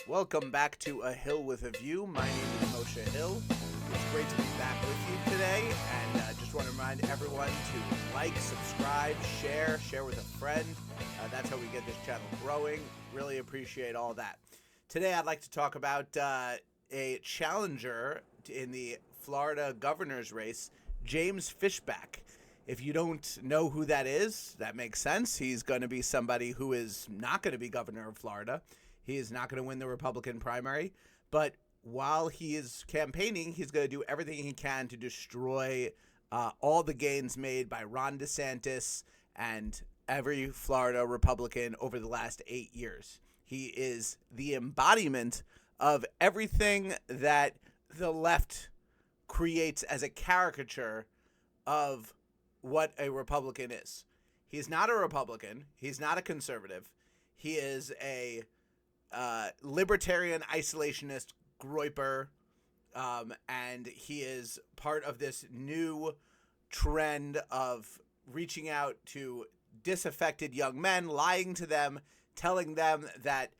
Welcome back to A Hill with a View. My name is Moshe Hill. It's great to be back with you today, and just want to remind everyone to like, subscribe, share with a friend. That's how we get this channel growing. Really appreciate all that. Today I'd like to talk about a challenger in the Florida governor's race, James Fishback. If you don't know who that is, that makes sense. He's going to be somebody who is not going to be governor of Florida. He is not going to win the Republican primary. But while he is campaigning, he's going to do everything he can to destroy all the gains made by Ron DeSantis and every Florida Republican over the last 8 years. He is the embodiment of everything that the left creates as a caricature of what a Republican is. He's not a Republican. He's not a conservative. He is a libertarian isolationist Groyper, and he is part of this new trend of reaching out to disaffected young men, lying to them, telling them that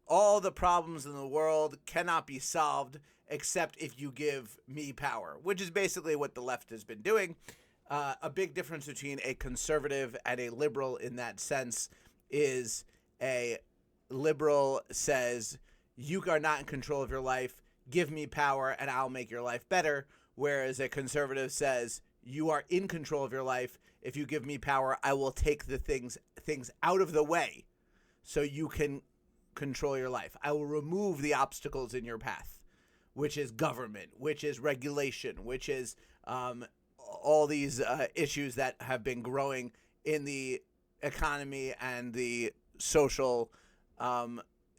all the problems in the world cannot be solved except if you give me power, which is basically what the left has been doing. A big difference between a conservative and a liberal in that sense is a liberal says, you are not in control of your life, give me power and I'll make your life better, whereas a conservative says, you are in control of your life, if you give me power, I will take the things out of the way so you can control your life. I will remove the obstacles in your path, which is government, which is regulation, which is all these issues that have been growing in the economy and the social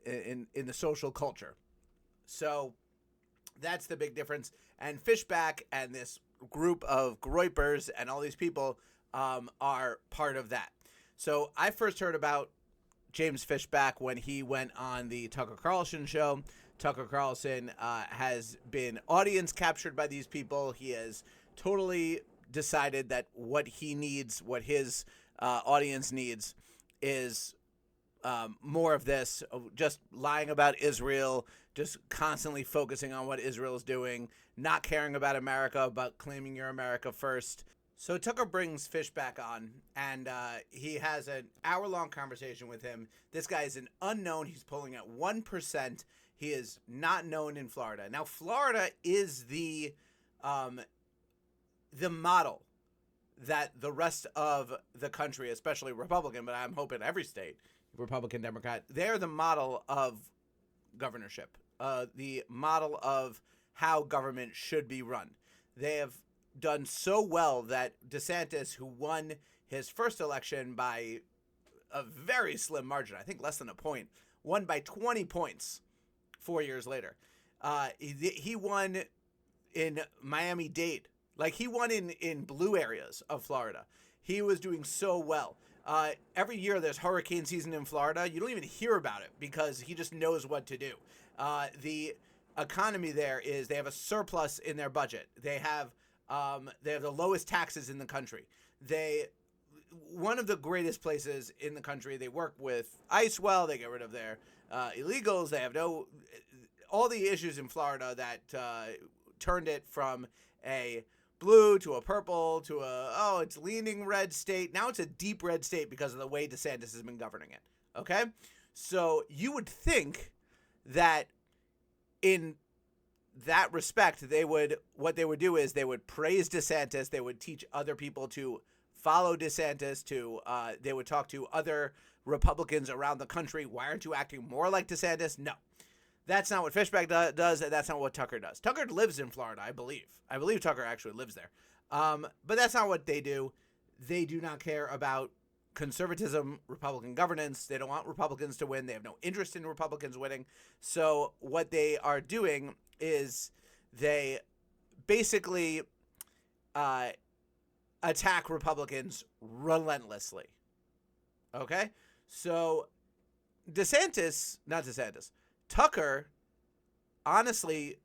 in the social culture. So that's the big difference. And Fishback and this group of Groypers and all these people are part of that. So I first heard about James Fishback when he went on the Tucker Carlson show. Tucker Carlson has been audience captured by these people. He has totally decided that what he needs, what his audience needs, is more of this, just lying about Israel, just constantly focusing on what Israel is doing, not caring about America, but claiming you're America first. So Tucker brings Fishback on, and he has an hour-long conversation with him. This guy is an unknown. He's polling at 1%. He is not known in Florida. Now, Florida is the model that the rest of the country, especially Republican, but I'm hoping every state, Republican, Democrat, they're the model of governorship, the model of how government should be run. They have done so well that DeSantis, who won his first election by a very slim margin, I think less than a point, won by 20 points 4 years later. He won in Miami-Dade. Like, he won in blue areas of Florida. He was doing so well. Every year there's hurricane season in Florida. You don't even hear about it because he just knows what to do. The economy there is, they have a surplus in their budget. They have the lowest taxes in the country. One of the greatest places in the country. They work with ICE well. They get rid of their illegals. They have all the issues in Florida that turned it from a blue to a purple to it's leaning red state. Now it's a deep red state because of the way DeSantis has been governing it. Okay? So you would think that in that respect, what they would do is they would praise DeSantis. They would teach other people to follow DeSantis. They would talk to other Republicans around the country. Why aren't you acting more like DeSantis? No. That's not what Fishback does, and that's not what Tucker does. Tucker lives in Florida, I believe. I believe Tucker actually lives there. But that's not what they do. They do not care about conservatism, Republican governance. They don't want Republicans to win. They have no interest in Republicans winning. So what they are doing is they basically attack Republicans relentlessly. Okay? So Tucker honestly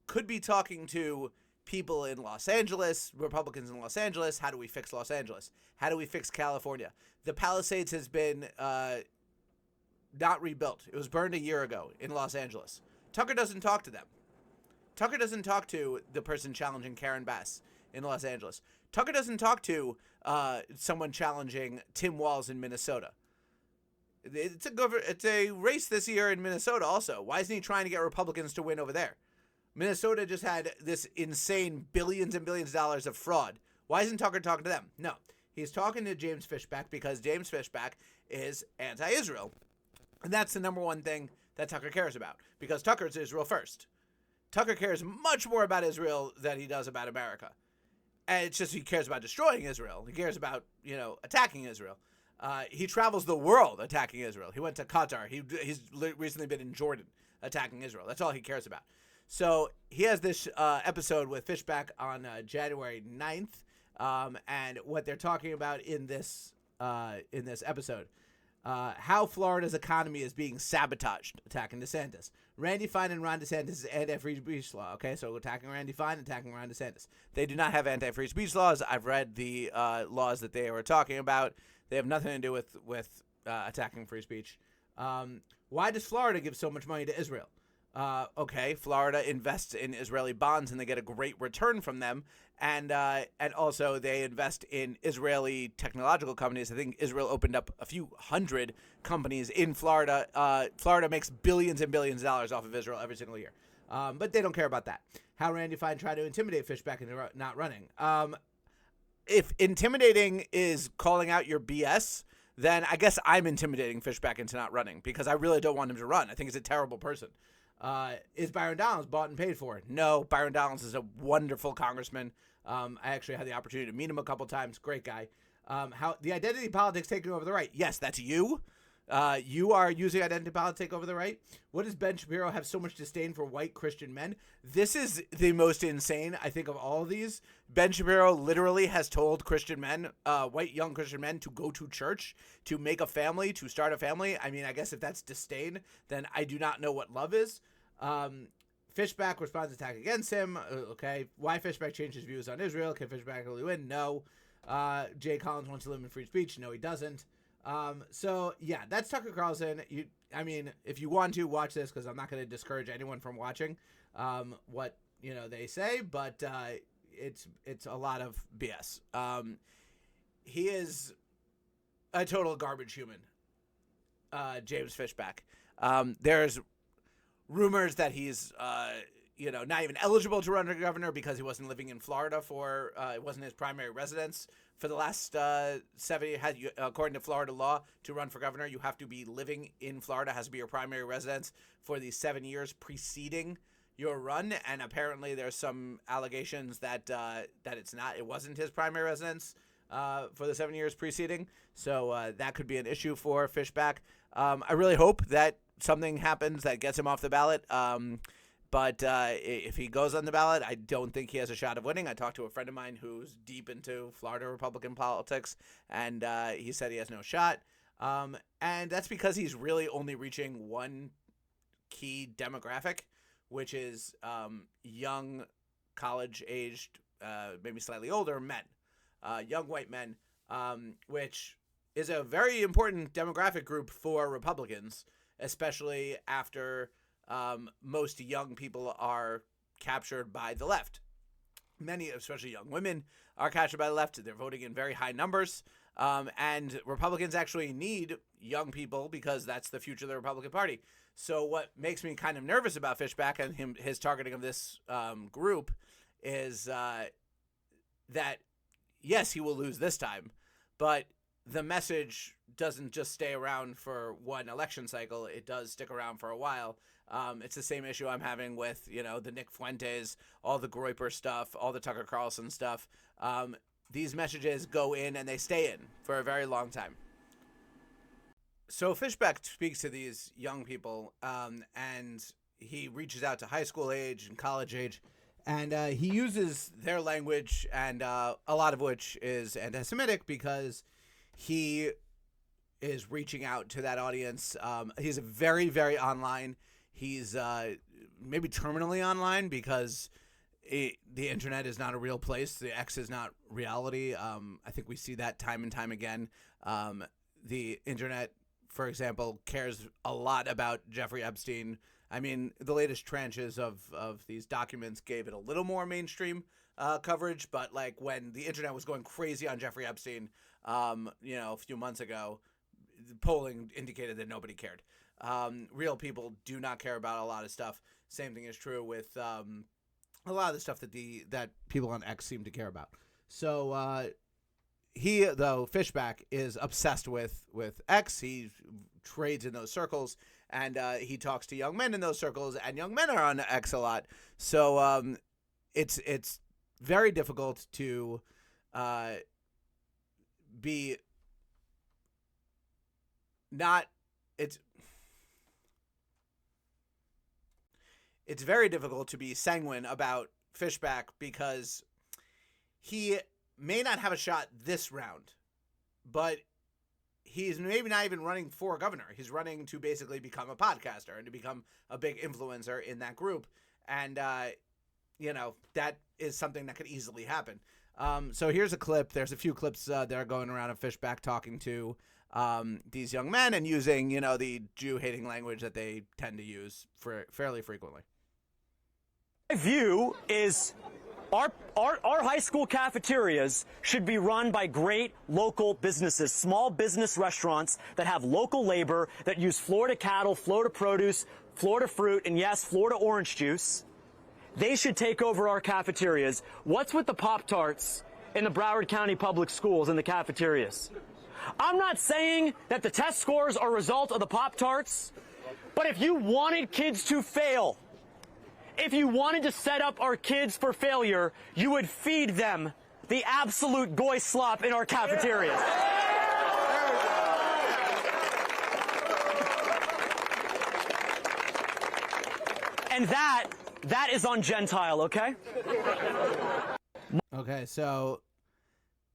could be talking to people in Los Angeles, Republicans in Los Angeles. How do we fix Los Angeles? How do we fix California? The Palisades has been not rebuilt. It was burned a year ago in Los Angeles. Tucker doesn't talk to them. Tucker doesn't talk to the person challenging Karen Bass in Los Angeles. Tucker doesn't talk to someone challenging Tim Walz in Minnesota. It's a race this year in Minnesota also. Why isn't he trying to get Republicans to win over there? Minnesota just had this insane billions and billions of dollars of fraud. Why isn't Tucker talking to them? No. He's talking to James Fishback because James Fishback is anti-Israel. And that's the number one thing that Tucker cares about, because Tucker's Israel first. Tucker cares much more about Israel than he does about America. And it's just he cares about destroying Israel. He cares about, attacking Israel. He travels the world attacking Israel. He went to Qatar. He's recently been in Jordan attacking Israel. That's all he cares about. So he has this episode with Fishback on January 9th, and what they're talking about in this episode, how Florida's economy is being sabotaged, attacking DeSantis. Randy Fine and Ron DeSantis' anti-free speech law. Okay, so attacking Randy Fine, attacking Ron DeSantis. They do not have anti-free speech laws. I've read the laws that they were talking about. They have nothing to do with attacking free speech. Why does Florida give so much money to Israel? Okay, Florida invests in Israeli bonds and they get a great return from them, and also they invest in Israeli technological companies. I think Israel opened up a few hundred companies in Florida. Florida makes billions and billions of dollars off of Israel every single year, but they don't care about that. How Randy Fine tried to intimidate Fishback into not running. If intimidating is calling out your BS, then I guess I'm intimidating Fishback into not running, because I really don't want him to run. I think he's a terrible person. Is Byron Donalds bought and paid for? No, Byron Donalds is a wonderful congressman. I actually had the opportunity to meet him a couple times. Great guy. How the identity politics taking over the right? Yes, that's you. You are using identity politics over the right. What does Ben Shapiro have so much disdain for white Christian men? This is the most insane, I think, of all of these. Ben Shapiro literally has told Christian men, white young Christian men, to go to church, to make a family, to start a family. I mean, I guess if that's disdain, then I do not know what love is. Fishback responds to attack against him. Okay. Why Fishback changed his views on Israel? Can Fishback really win? No. Jay Collins wants to live in free speech. No, he doesn't. So yeah, that's Tucker Carlson. If you want to watch this, because I'm not going to discourage anyone from watching, what, they say, but, it's a lot of BS. He is a total garbage human. James Fishback. There's rumors that he's, not even eligible to run for governor because he wasn't living in Florida it wasn't his primary residence for the last 7 years. According to Florida law, to run for governor, you have to be living in Florida, has to be your primary residence for the 7 years preceding your run. And apparently there's some allegations that it wasn't his primary residence for the 7 years preceding. So that could be an issue for Fishback. I really hope that something happens that gets him off the ballot. But if he goes on the ballot, I don't think he has a shot of winning. I talked to a friend of mine who's deep into Florida Republican politics, and he said he has no shot. And that's because he's really only reaching one key demographic, which is young, college-aged, maybe slightly older men, young white men, which is a very important demographic group for Republicans, especially after most young people are captured by the left. Many, especially young women, are captured by the left. They're voting in very high numbers. And Republicans actually need young people because that's the future of the Republican Party. So what makes me kind of nervous about Fishback and his targeting of this group is that, yes, he will lose this time, but the message doesn't just stay around for one election cycle. It does stick around for a while. It's the same issue I'm having with, the Nick Fuentes, all the Groyper stuff, all the Tucker Carlson stuff. These messages go in and they stay in for a very long time. So Fishback speaks to these young people, and he reaches out to high school age and college age, and he uses their language, and a lot of which is anti-Semitic because he is reaching out to that audience. He's very, very online. He's maybe terminally online because the internet is not a real place. The X is not reality. I think we see that time and time again. The internet for example, cares a lot about Jeffrey Epstein. I mean, the latest tranches of these documents gave it a little more mainstream coverage, but like when the internet was going crazy on Jeffrey Epstein, a few months ago, polling indicated that nobody cared. Real people do not care about a lot of stuff. Same thing is true with a lot of the stuff that people on X seem to care about. So he, though, Fishback, is obsessed with X. He trades in those circles, and he talks to young men in those circles, and young men are on X a lot. So it's very difficult to be not it's very difficult to be sanguine about Fishback because he may not have a shot this round, but he's maybe not even running for governor. He's running to basically become a podcaster and to become a big influencer in that group. And, that is something that could easily happen. So here's a clip. There's a few clips that are going around of Fishback talking to these young men and using, the Jew-hating language that they tend to use fairly frequently. My view is our high school cafeterias should be run by great local businesses, small business restaurants that have local labor, that use Florida cattle, Florida produce, Florida fruit, and yes, Florida orange juice. They should take over our cafeterias. What's with the Pop-Tarts in the Broward County Public Schools in the cafeterias? I'm not saying that the test scores are a result of the Pop-Tarts, but if you wanted kids to fail, if you wanted to set up our kids for failure, you would feed them the absolute goy slop in our cafeterias. And that is on Gentile, okay? Okay, so,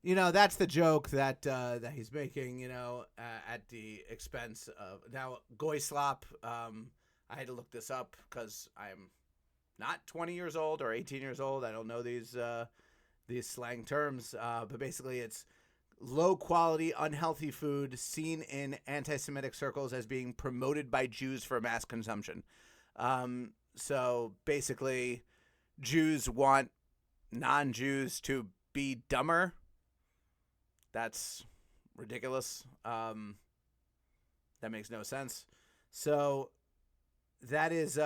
that's the joke that he's making, at the expense of... Now, goy slop, I had to look this up because I'm not 20 years old or 18 years old. I don't know these slang terms, but basically it's low-quality, unhealthy food seen in anti-Semitic circles as being promoted by Jews for mass consumption. So basically, Jews want non-Jews to be dumber. That's ridiculous. That makes no sense. So that is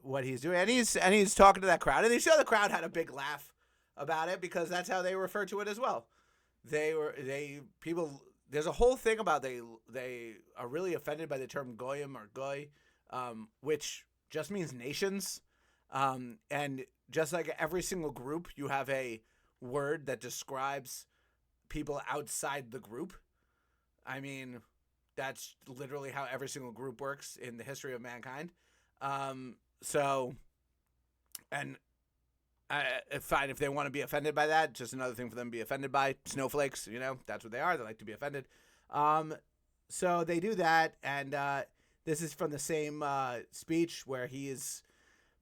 what he's doing, and he's talking to that crowd, and the crowd had a big laugh about it because that's how they refer to it as well. People. There's a whole thing about they are really offended by the term goyim or goy, which just means nations, and just like every single group, you have a word that describes people outside the group. I mean, that's literally how every single group works in the history of mankind. Fine, if they want to be offended by that, just another thing for them to be offended by. Snowflakes, that's what they are. They like to be offended. So they do that, and this is from the same speech where he is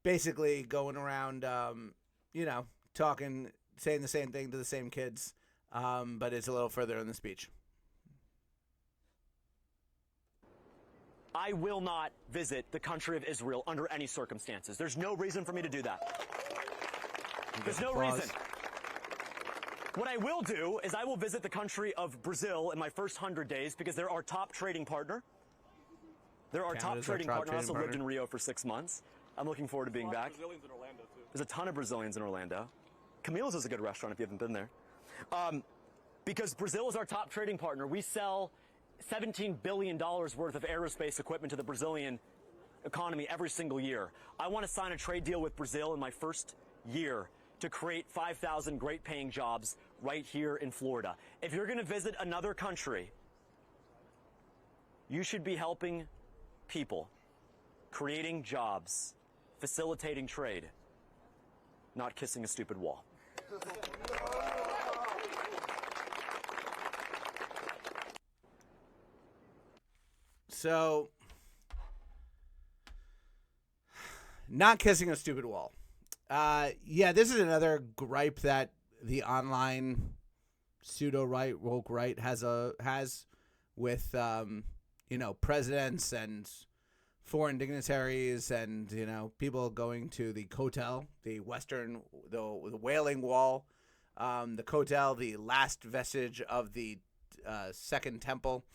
basically going around, talking, saying the same thing to the same kids, but it's a little further in the speech. I will not visit the country of Israel under any circumstances. There's no reason for me to do that. There's no reason. What I will do is I will visit the country of Brazil in my first 100 days because they're our top trading partner. They're our top trading partner. I also lived in Rio for 6 months. I'm looking forward to being back. Brazilians in Orlando, too. There's a ton of Brazilians in Orlando. Camille's is a good restaurant if you haven't been there. Because Brazil is our top trading partner. We sell $17 billion worth of aerospace equipment to the Brazilian economy every single year. I want to sign a trade deal with Brazil in my first year to create 5,000 great paying jobs right here in Florida. If you're going to visit another country, you should be helping people, creating jobs, facilitating trade, not kissing a stupid wall. So, not kissing a stupid wall. This is another gripe that the online pseudo right, woke right has with presidents and foreign dignitaries and, people going to the Kotel, the Wailing Wall, the Kotel, the last vestige of the Second Temple,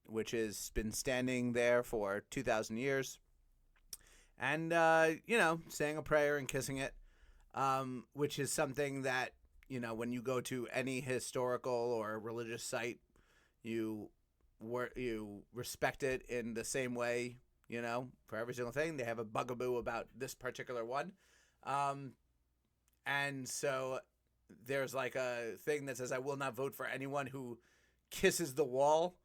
which has been standing there for 2,000 years. And, saying a prayer and kissing it, which is something that, when you go to any historical or religious site, you respect it in the same way, for every single thing. They have a bugaboo about this particular one. And so there's like a thing that says, I will not vote for anyone who kisses the wall.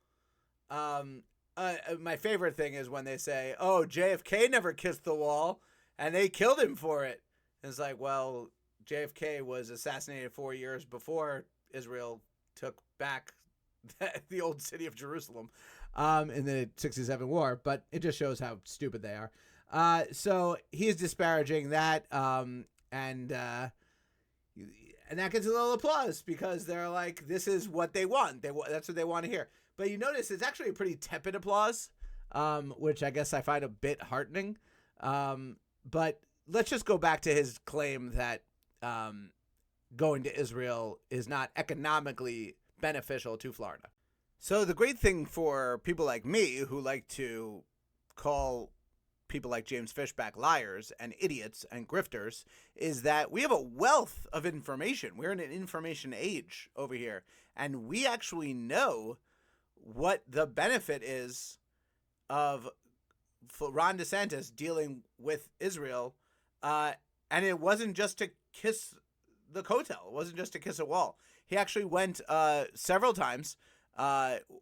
My favorite thing is when they say, oh, JFK never kissed the wall and they killed him for it. And it's like, well, JFK was assassinated 4 years before Israel took back the old city of Jerusalem in the 67 war, but it just shows how stupid they are. So he's disparaging that, and that gets a little applause because they're like, this is what they want. That's what they want to hear. But you notice it's actually a pretty tepid applause, which I guess I find a bit heartening. But let's just go back to his claim that going to Israel is not economically beneficial to Florida. So the great thing for people like me who like to call people like James Fishback liars and idiots and grifters is that we have a wealth of information. We're in an information age over here, and we actually know what the benefit is of Ron DeSantis dealing with Israel, and it wasn't just to kiss the Kotel. It wasn't just to kiss a wall. He actually went several times,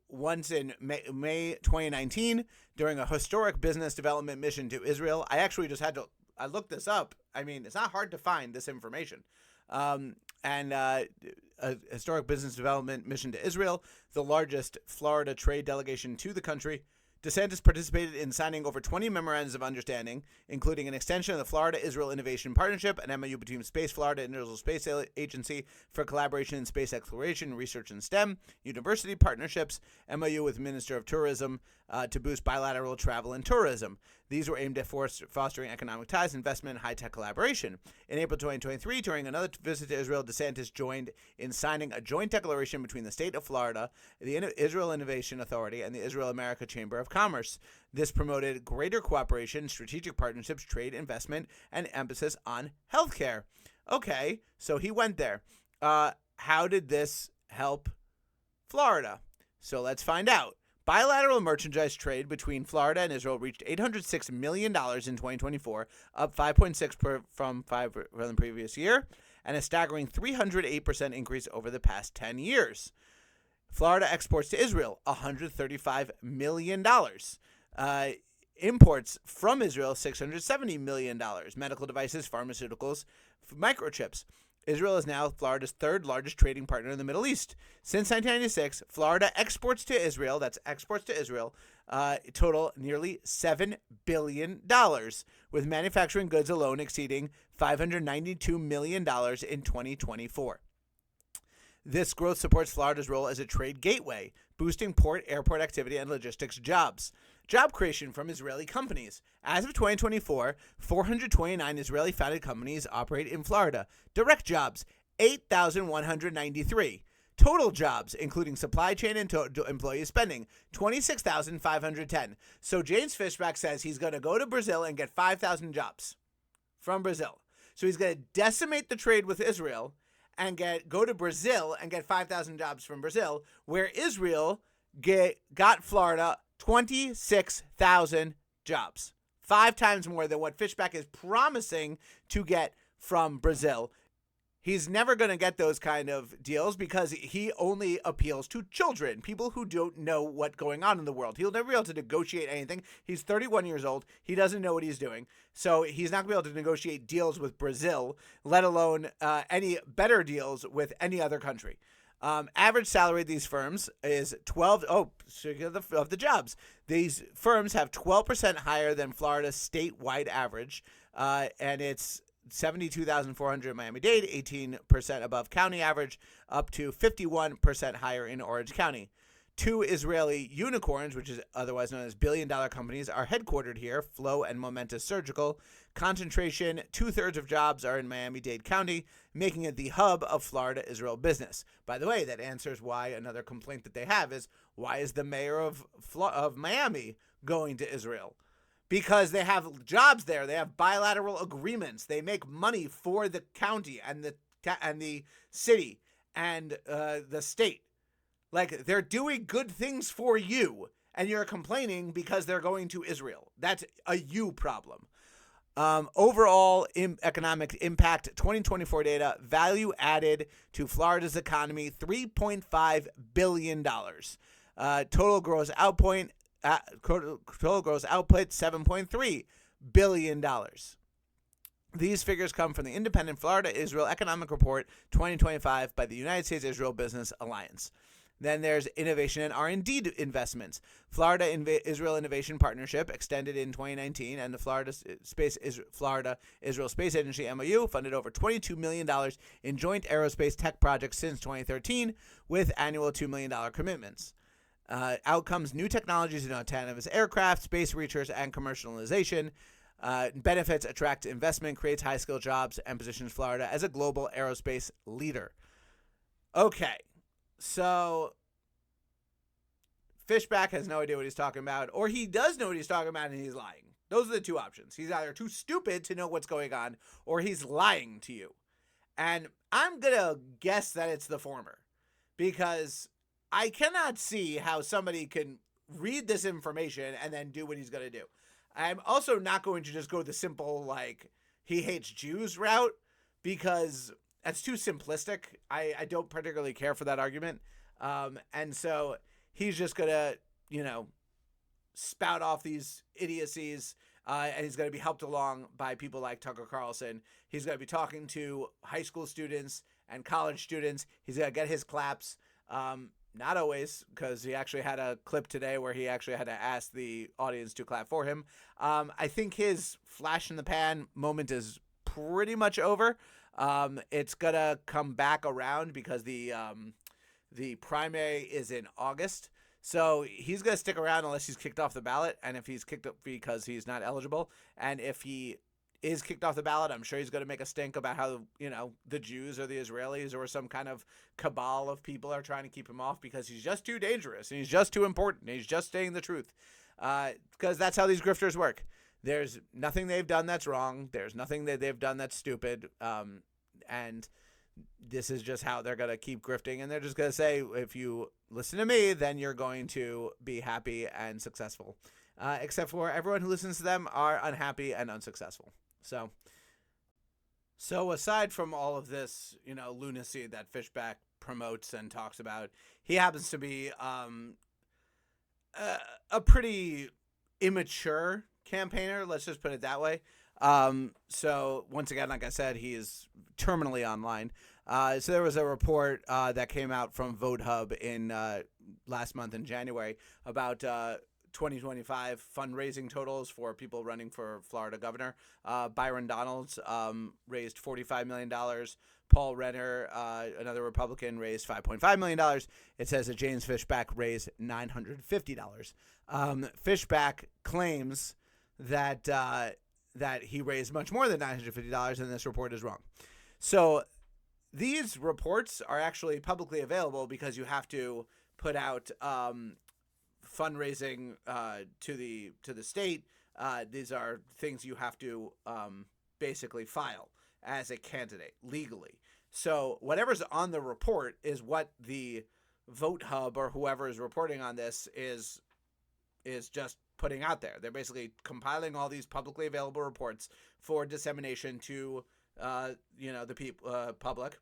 once in May 2019 during a historic business development mission to Israel. I actually just I looked this up. I mean, it's not hard to find this information. And a historic business development mission to Israel, the largest Florida trade delegation to the country. DeSantis participated in signing over 20 memorandums of understanding, including an extension of the Florida-Israel Innovation Partnership, an MOU between Space Florida and Israel Space Agency for collaboration in space exploration, research, and STEM, university partnerships, MOU with Minister of Tourism to boost bilateral travel and tourism. These were aimed at fostering economic ties, investment, and high-tech collaboration. In April 2023, during another visit to Israel, DeSantis joined in signing a joint declaration between the state of Florida, the Israel Innovation Authority, and the Israel-America Chamber of Commerce. This promoted greater cooperation, strategic partnerships, trade, investment, and emphasis on healthcare. Okay, so he went there. How did this help Florida? So let's find out. Bilateral merchandise trade between Florida and Israel reached $806 million in 2024, up 5.6% from the previous year, and a staggering 308% increase over the past 10 years. Florida exports to Israel, $135 million. Imports from Israel, $670 million. Medical devices, pharmaceuticals, microchips. Israel is now Florida's third largest trading partner in the Middle East. Since 1996, Florida exports to Israel, total nearly $7 billion, with manufacturing goods alone exceeding $592 million in 2024. This growth supports Florida's role as a trade gateway, boosting port, airport activity, and logistics jobs. Job creation from Israeli companies. As of 2024, 429 Israeli-founded companies operate in Florida. Direct jobs, 8,193. Total jobs, including supply chain and employee spending, 26,510. So James Fishback says he's going to go to Brazil and get 5,000 jobs from Brazil. So he's going to decimate the trade with Israel and go to Brazil and get 5,000 jobs from Brazil, where Israel got Florida 26,000 jobs. 5 times more than what Fishback is promising to get from Brazil. He's never going to get those kind of deals because he only appeals to children, people who don't know what's going on in the world. He'll never be able to negotiate anything. He's 31 years old. He doesn't know what he's doing. So he's not going to be able to negotiate deals with Brazil, let alone any better deals with any other country. Average salary of these firms is 12. Oh, of the jobs. These firms have 12% higher than Florida's statewide average, and it's 72,400 in Miami-Dade, 18% above county average, up to 51% higher in Orange County. Two Israeli unicorns, which is otherwise known as billion-dollar companies, are headquartered here, Flow and Momentous Surgical. Concentration, 2/3 of jobs are in Miami-Dade County, making it the hub of Florida-Israel business. By the way, that answers why another complaint that they have is, why is the mayor of Miami going to Israel? Because they have jobs there. They have bilateral agreements. They make money for the county and the city and the state. Like, they're doing good things for you, and you're complaining because they're going to Israel. That's a you problem. Overall economic impact, 2024 data, value added to Florida's economy, $3.5 billion. Total gross output, $7.3 billion. These figures come from the independent Florida-Israel Economic Report 2025 by the United States-Israel Business Alliance. Then there's innovation and R&D investments. Florida-Israel Innovation Partnership extended in 2019, and the Florida-Israel Space Agency MOU funded over $22 million in joint aerospace tech projects since 2013, with annual $2 million commitments. Outcomes, new technologies in autonomous aircraft, space research, and commercialization. Benefits, attract investment, creates high-skilled jobs, and positions Florida as a global aerospace leader. Okay. So, Fishback has no idea what he's talking about, or he does know what he's talking about and he's lying. Those are the two options. He's either too stupid to know what's going on, or he's lying to you. And I'm going to guess that it's the former, because I cannot see how somebody can read this information and then do what he's going to do. I'm also not going to just go the simple, like, he hates Jews route, because that's too simplistic. I don't particularly care for that argument. And so he's just going to, spout off these idiocies, and he's going to be helped along by people like Tucker Carlson. He's going to be talking to high school students and college students. He's going to get his claps. Not always, because he actually had a clip today where he actually had to ask the audience to clap for him. I think his flash in the pan moment is pretty much over. It's gonna come back around because the primary is in August, so he's gonna stick around unless he's kicked off the ballot. And if he's kicked up because he's not eligible, and if he is kicked off the ballot, I'm sure he's gonna make a stink about how the Jews or the Israelis or some kind of cabal of people are trying to keep him off because he's just too dangerous and he's just too important. And he's just saying the truth, because that's how these grifters work. There's nothing they've done that's wrong. There's nothing that they've done that's stupid. And this is just how they're going to keep grifting. And they're just going to say, if you listen to me, then you're going to be happy and successful. Except for everyone who listens to them are unhappy and unsuccessful. So aside from all of this, lunacy that Fishback promotes and talks about, he happens to be a pretty immature campaigner, let's just put it that way. So once again, like I said, he is terminally online. So there was a report that came out from Vote Hub in last month in January about 2025 fundraising totals for people running for Florida governor. Byron Donalds raised $45 million. Paul Renner, another Republican, raised $5.5 million. It says that James Fishback raised $950. Fishback claims that he raised much more than $950, and this report is wrong. So these reports are actually publicly available because you have to put out fundraising to the state. These are things you have to basically file as a candidate legally. So whatever's on the report is what the Vote Hub or whoever is reporting on this is just putting out there. They're basically compiling all these publicly available reports for dissemination to the public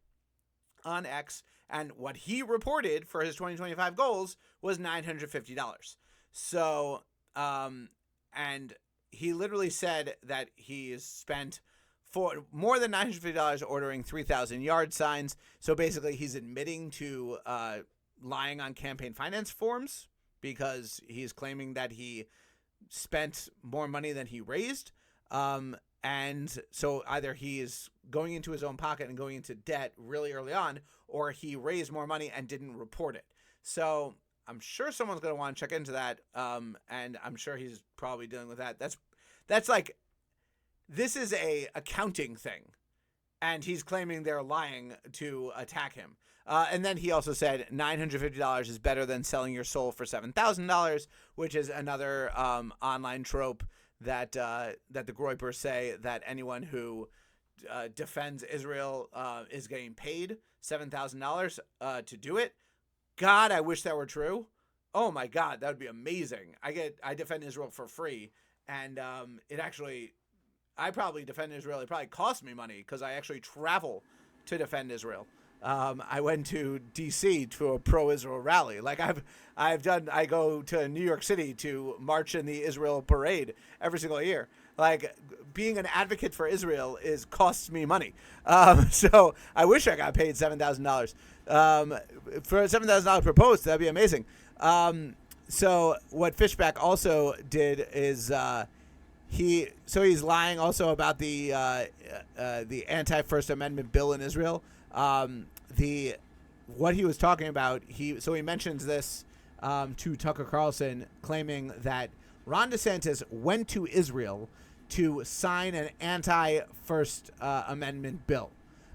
on X. And what he reported for his 2025 goals was $950. So, and he literally said that he's spent for more than $950 ordering 3,000 yard signs. So basically he's admitting to lying on campaign finance forms because he's claiming that he spent more money than he raised. And so either he is going into his own pocket and going into debt really early on, or he raised more money and didn't report it. So I'm sure someone's going to want to check into that. And I'm sure he's probably dealing with that. That's like, this is a accounting thing. And he's claiming they're lying to attack him. And then he also said $950 is better than selling your soul for $7,000, which is another online trope that the Groypers say, that anyone who defends Israel is getting paid $7,000 to do it. God, I wish that were true. Oh my God, that would be amazing. I defend Israel for free, and I probably defend Israel. It probably costs me money because I actually travel to defend Israel. I went to D.C. to a pro-Israel rally. Like I go to New York City to march in the Israel parade every single year. Like, being an advocate for Israel costs me money. So I wish I got paid $7,000 for $7,000 per post. That'd be amazing. So what Fishback also did is he's lying also about the anti-First Amendment bill in Israel. What he was talking about, he mentions this to Tucker Carlson, claiming that Ron DeSantis went to Israel to sign an anti-First Amendment bill.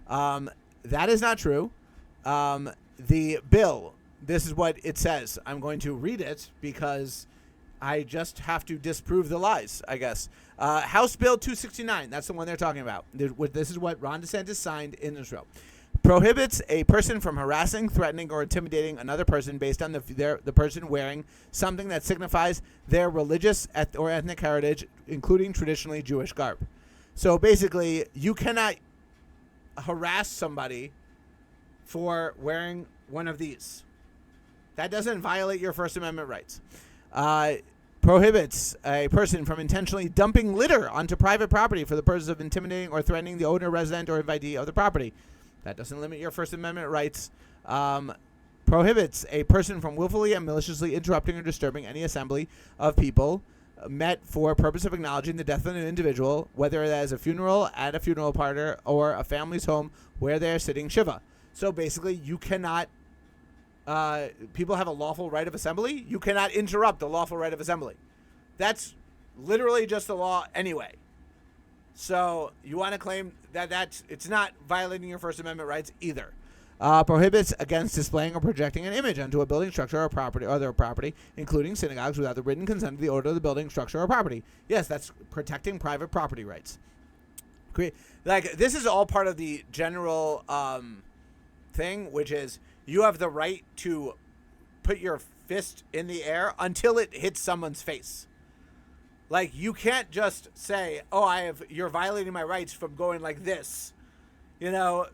That is not true. The bill, this is what it says. I'm going to read it because I just have to disprove the lies, I guess. House Bill 269, that's the one they're talking about. This is what Ron DeSantis signed in Israel. Prohibits a person from harassing, threatening, or intimidating another person based on the person wearing something that signifies their religious or ethnic heritage, including traditionally Jewish garb. So basically, you cannot harass somebody for wearing one of these. That doesn't violate your First Amendment rights. Prohibits a person from intentionally dumping litter onto private property for the purpose of intimidating or threatening the owner, resident, or invitee of the property. That doesn't limit your First Amendment rights. Prohibits a person from willfully and maliciously interrupting or disturbing any assembly of people met for purpose of acknowledging the death of an individual, whether that is a funeral, at a funeral parlor, or a family's home where they are sitting Shiva. So basically, you cannot... people have a lawful right of assembly. You cannot interrupt the lawful right of assembly. That's literally just the law anyway. So you want to claim that it's not violating your First Amendment rights either. Prohibits against displaying or projecting an image onto a building, structure, or property, or other property, including synagogues, without the written consent of the owner of the building, structure, or property. Yes, that's protecting private property rights. Like, this is all part of the general thing, which is you have the right to put your fist in the air until it hits someone's face. Like, you can't just say, you're violating my rights from going like this,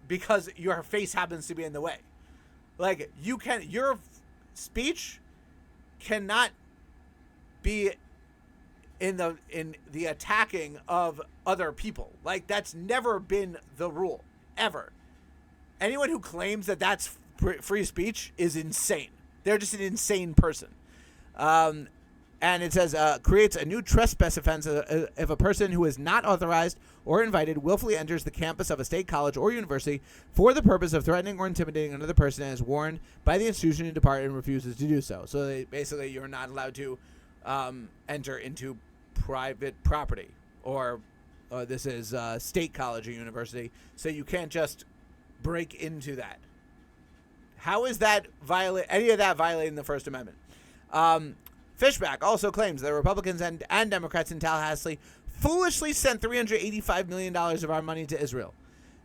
because your face happens to be in the way. Like, your speech cannot be in the attacking of other people. Like, that's never been the rule, ever. Anyone who claims that that's free speech is insane. They're just an insane person. And it says, creates a new trespass offense if a person who is not authorized or invited willfully enters the campus of a state college or university for the purpose of threatening or intimidating another person and is warned by the institution to depart and refuses to do so. So basically, you're not allowed to enter into private property, or this is state college or university, so you can't just break into that. How is that any of that violating the First Amendment? Fishback also claims that Republicans and Democrats in Tallahassee foolishly sent $385 million of our money to Israel.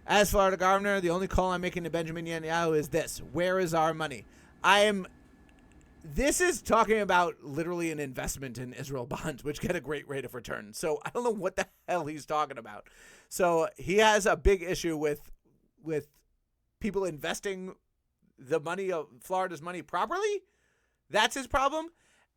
As Florida governor, the only call I'm making to Benjamin Netanyahu is this: where is our money? This is talking about literally an investment in Israel bonds, which get a great rate of return. So I don't know what the hell he's talking about. So he has a big issue with people investing the money of Florida's money properly. That's his problem.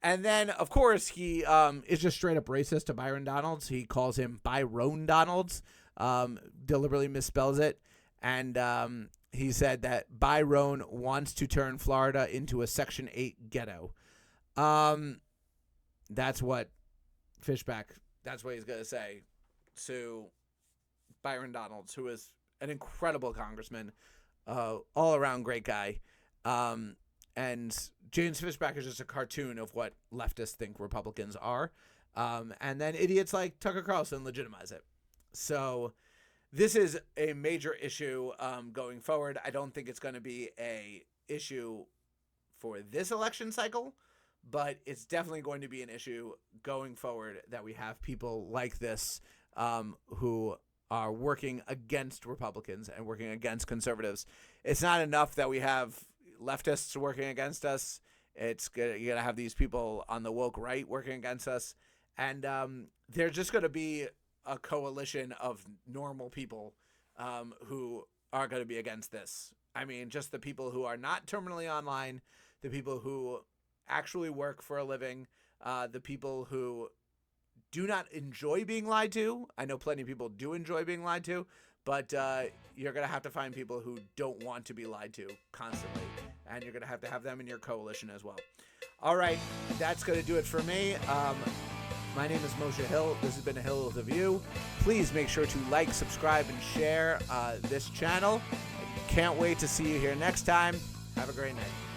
And then, of course, he is just straight up racist to Byron Donalds. He calls him Byron Donalds, deliberately misspells it. And he said that Byron wants to turn Florida into a Section 8 ghetto. That's what Fishback, that's what he's going to say to Byron Donalds, who is an incredible congressman, all-around great guy. And James Fishback is just a cartoon of what leftists think Republicans are. And then idiots like Tucker Carlson legitimize it. So this is a major issue going forward. I don't think it's going to be a issue for this election cycle, but it's definitely going to be an issue going forward that we have people like this who are working against Republicans and working against conservatives. It's not enough that we have leftists working against us. You're going to have these people on the woke right working against us. And there's just going to be a coalition of normal people who are going to be against this. I mean, just the people who are not terminally online, the people who actually work for a living, the people who do not enjoy being lied to. I know plenty of people do enjoy being lied to, but you're going to have to find people who don't want to be lied to constantly, and you're going to have them in your coalition as well. All right, that's going to do it for me. My name is Moshe Hill. This has been A Hill with a View. Please make sure to like, subscribe, and share this channel. Can't wait to see you here next time. Have a great night.